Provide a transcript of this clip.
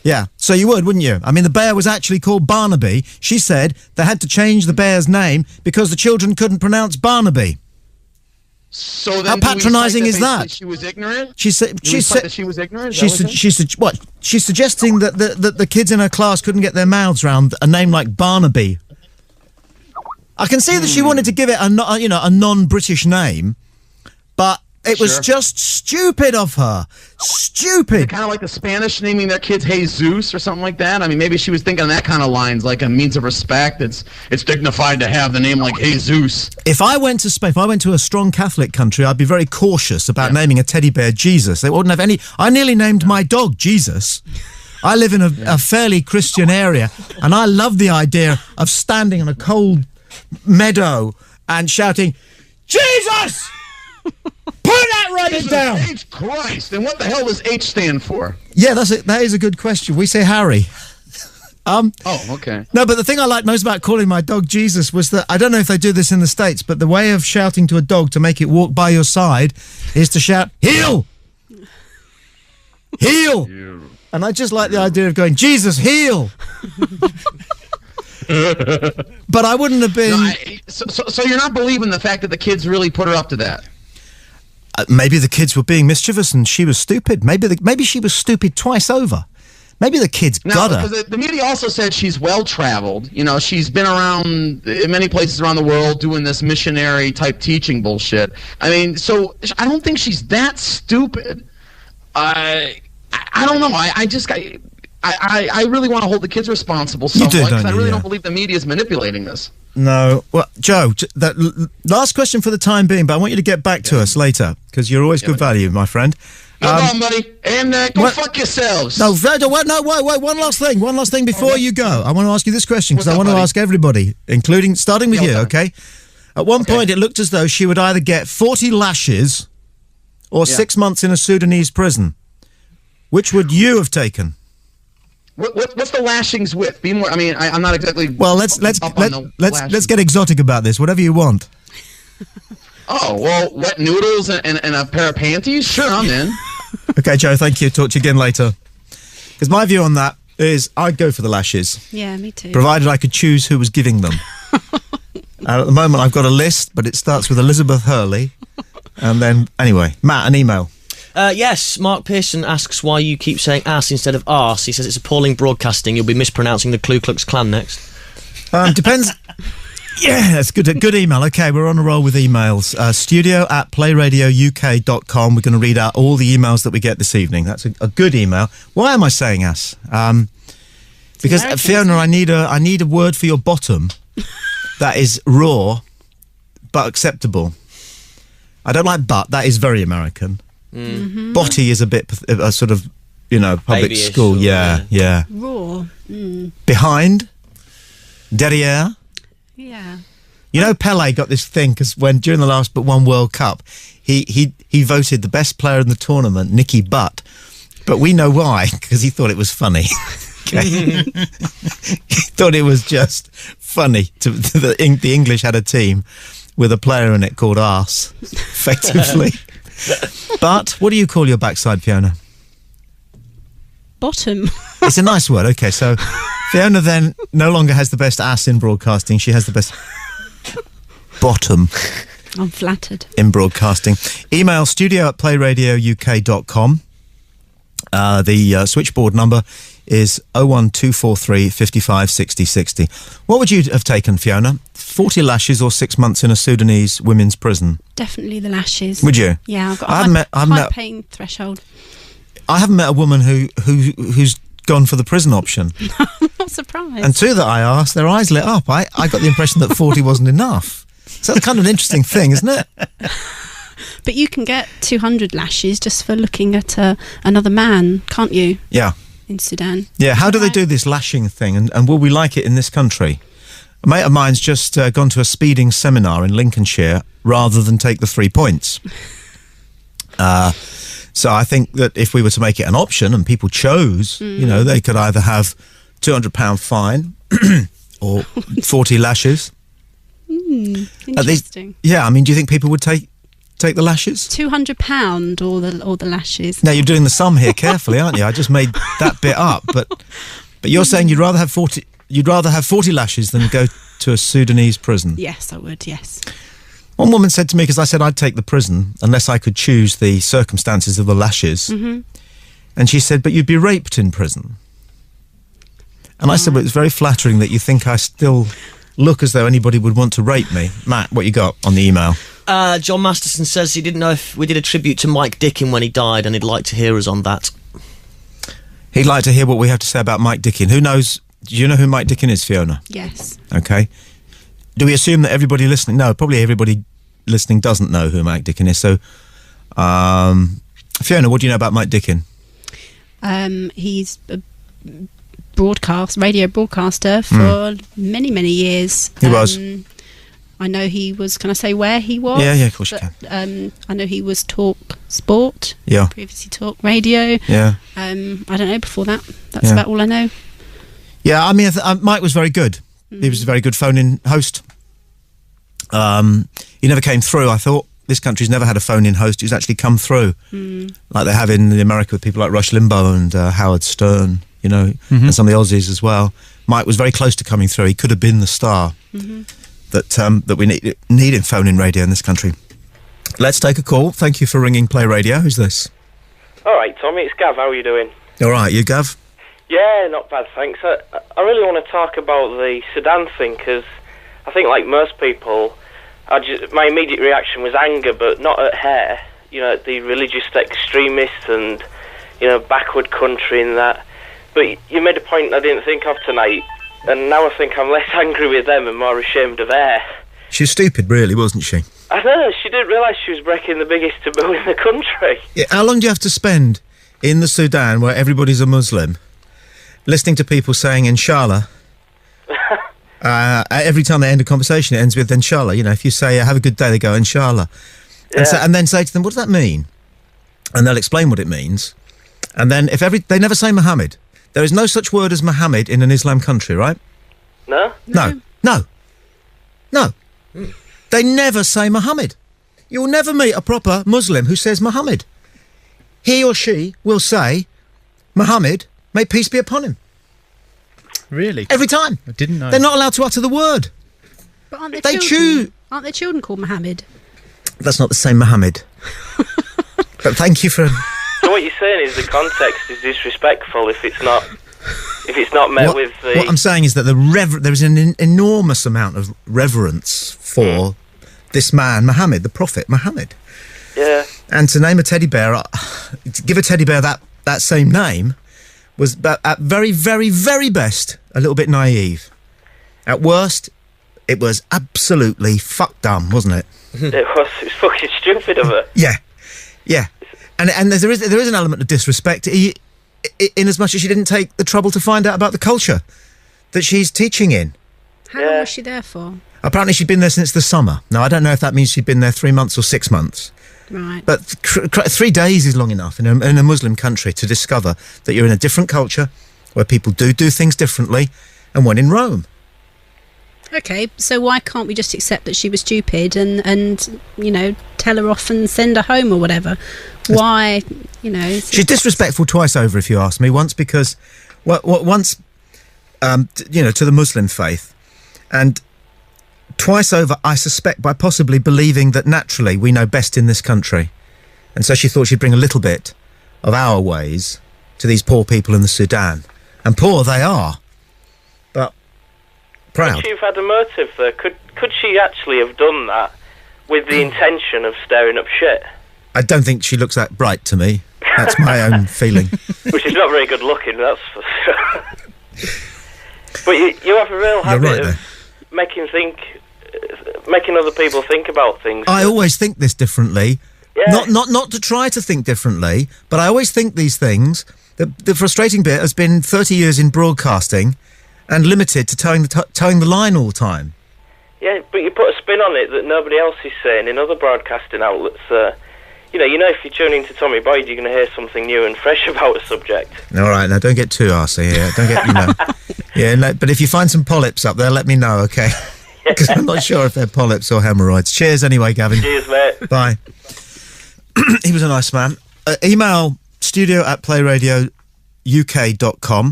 Yeah, so you would, wouldn't you? I mean, the bear was actually called Barnaby. She said they had to change the bear's name because the children couldn't pronounce Barnaby. So then, how patronising is that? She was ignorant. She said that she was ignorant. She's suggesting that the kids in her class couldn't get their mouths around a name like Barnaby. I can see that she wanted to give it a non-British name, but it was just stupid of her. Stupid. Kind of like the Spanish naming their kids Jesus or something like that. I mean, maybe she was thinking that kind of lines, like a means of respect. It's dignified to have the name like Jesus. If I went to Spain, if I went to a strong Catholic country, I'd be very cautious about naming a teddy bear Jesus. They wouldn't have any. I nearly named my dog Jesus. I live in a fairly Christian area, and I love the idea of standing in a cold meadow and shouting, Jesus! Put that rabbit down! H Christ! And what the hell does H stand for? Yeah, that is a good question. We say Harry. Oh, okay. No, but the thing I liked most about calling my dog Jesus was that, I don't know if they do this in the States, but the way of shouting to a dog to make it walk by your side is to shout, heel! Heel! And I just like the idea of going, Jesus, heel! But I wouldn't have been... No, so you're not believing the fact that the kids really put her up to that? Maybe the kids were being mischievous and she was stupid. Maybe she was stupid twice over. Maybe the kids got her. Because the media also said she's well-traveled. You know, she's been around in many places around the world doing this missionary-type teaching bullshit. I mean, so I don't think she's that stupid. I don't know. I really want to hold the kids responsible somewhat, because I really don't believe the media is manipulating this. No. Well, Joe, that last question for the time being, but I want you to get back to us later, because you're always good value, my friend. Go on, buddy. And go fuck yourselves. No, wait, one last thing. One last thing before you go. I want to ask you this question, because I want to ask everybody, starting with you, okay? At one point, it looked as though she would either get 40 lashes or 6 months in a Sudanese prison. Which would you have taken? What's the lashings with? Be more. I mean, I'm not exactly. Well, let's get exotic about this. Whatever you want. Oh well, wet noodles and a pair of panties. Sure, I'm in. Okay, Joe. Thank you. Talk to you again later. Because my view on that is, I'd go for the lashes. Yeah, me too. Provided I could choose who was giving them. At the moment, I've got a list, but it starts with Elizabeth Hurley, and then anyway, Matt, an email. Yes, Mark Pearson asks why you keep saying ass instead of arse. He says it's appalling broadcasting. You'll be mispronouncing the Ku Klux Klan next. Depends. Yeah, that's good. Good email. Okay, we're on a roll with emails. studio@playradiouk.com. We're going to read out all the emails that we get this evening. That's a good email. Why am I saying ass? Because Fiona, I need a word for your bottom that is raw but acceptable. I don't like butt. That is very American. Mm-hmm. Botty is a bit sort of, public babyish school. Yeah. Raw. Mm. Behind. Derriere. Yeah. Pele got this thing because during the last but one World Cup, he voted the best player in the tournament, Nicky Butt, but we know why, because he thought it was funny. He thought it was just funny. The English had a team with a player in it called arse, effectively. But what do you call your backside, Fiona? Bottom. It's a nice word. Okay, so Fiona then no longer has the best ass in broadcasting. She has the best bottom. I'm flattered. In broadcasting. Email studio@playradiouk.com. The switchboard number is 01243 55 60 60. What would you have taken, Fiona? 40 lashes or 6 months in a Sudanese women's prison? Definitely the lashes. Would you? Yeah, I've got a high pain threshold. I haven't met a woman who's gone for the prison option. I'm not surprised. And two that I asked, their eyes lit up. I got the impression that 40 wasn't enough. So that's kind of an interesting thing, isn't it? But you can get 200 lashes just for looking at another man, can't you? Yeah. In Sudan. Yeah, how do they do this lashing thing, and will we like it in this country? A mate of mine's just gone to a speeding seminar in Lincolnshire rather than take the 3 points. So I think that if we were to make it an option and people chose, they could either have £200 fine or 40 lashes. Interesting. Yeah, I mean, do you think people would take take the lashes? £200 or the lashes. Now, you're doing the sum here carefully, aren't you? I just made that bit up, but you're saying you'd rather have 40 lashes than go to a Sudanese prison? Yes, I would, yes. One woman said to me, because I said I'd take the prison unless I could choose the circumstances of the lashes, and she said, but you'd be raped in prison. And I said, well, it's very flattering that you think I still look as though anybody would want to rape me. Matt, what you got on the email? John Masterson says he didn't know if we did a tribute to Mike Dickin when he died, and he'd like to hear us on that. He'd like to hear what we have to say about Mike Dickin. Who knows? Do you know who Mike Dickin is, Fiona? Yes. Okay. Do we assume that everybody listening... No, probably everybody listening doesn't know who Mike Dickin is. So, Fiona, what do you know about Mike Dickin? He's a radio broadcaster for many years. He was. I know he was... Can I say where he was? Yeah, of course you can. I know he was Talk Sport. Yeah. Previously Talk Radio. Yeah. I don't know before that. That's about all I know. Yeah, I mean, Mike was very good. He was a very good phone-in host. He never came through. I thought this country's never had a phone-in host who's actually come through, like they have in America with people like Rush Limbaugh and Howard Stern, you know, and some of the Aussies as well. Mike was very close to coming through. He could have been the star that we need in phone-in radio in this country. Let's take a call. Thank you for ringing Play Radio. Who's this? All right, Tommy, it's Gav. How are you doing? All right, you, Gav? Yeah, not bad, thanks. I really want to talk about the Sudan thing, because I think, like most people, my immediate reaction was anger, but not at her, you know, at the religious extremists and, you know, backward country and that. But you made a point I didn't think of tonight, and now I think I'm less angry with them and more ashamed of her. She was stupid, really, wasn't she? I know, she didn't realise she was breaking the biggest taboo in the country. Yeah, how long do you have to spend in the Sudan, where everybody's a Muslim, listening to people saying Inshallah? Every time they end a conversation, it ends with Inshallah. You know, if you say have a good day, they go Inshallah, and then say to them, what does that mean? And they'll explain what it means. And then they never say Muhammad. There is no such word as Muhammad in an Islam country, right? No. They never say Muhammad. You'll never meet a proper Muslim who says Muhammad. He or she will say Muhammad, may peace be upon him. Really? Every time. I didn't know. They're not allowed to utter the word. But aren't they choose? Aren't their children called Mohammed? That's not the same Muhammad. But thank you for... So what you're saying is the context is disrespectful if it's not met with the... What I'm saying is that there is an enormous amount of reverence for this man, Muhammad, the Prophet Muhammad. Yeah. And to name a teddy bear, to give a teddy bear that same name, was at very, very, very best a little bit naive. At worst, it was absolutely fuck dumb, wasn't it? It was fucking stupid of her. Yeah. And there is an element of disrespect in as much as she didn't take the trouble to find out about the culture that she's teaching in. How long was she there for? Apparently she'd been there since the summer. Now, I don't know if that means she'd been there 3 months or 6 months. Right. But 3 days is long enough in a Muslim country to discover that you're in a different culture where people do things differently, and when in Rome. Okay, so why can't we just accept that she was stupid and you know, tell her off and send her home or whatever? Why, you know... She's disrespectful twice over, if you ask me. Once because... once, you know, to the Muslim faith. And twice over, I suspect, by possibly believing that naturally we know best in this country. And so she thought she'd bring a little bit of our ways to these poor people in the Sudan. And poor they are. But proud. Could she have had a motive there? Could she actually have done that with the intention of stirring up shit? I don't think she looks that bright to me. That's my own feeling. Well, she's not very good looking, that's for sure. But you have a real habit of making other people think about things. I always think this differently. Yeah. Not to try to think differently, but I always think these things. The frustrating bit has been 30 years in broadcasting and limited to towing the line all the time. Yeah, but you put a spin on it that nobody else is saying in other broadcasting outlets. You know, if you tune into Tommy Boyd, you're going to hear something new and fresh about a subject. All right, now don't get too arsey here. Don't get, you know. Yeah, no, but if you find some polyps up there, let me know, okay? Because I'm not sure if they're polyps or hemorrhoids. Cheers anyway, Gavin. Cheers, mate. Bye. He was a nice man. Email studio@playradiouk.com.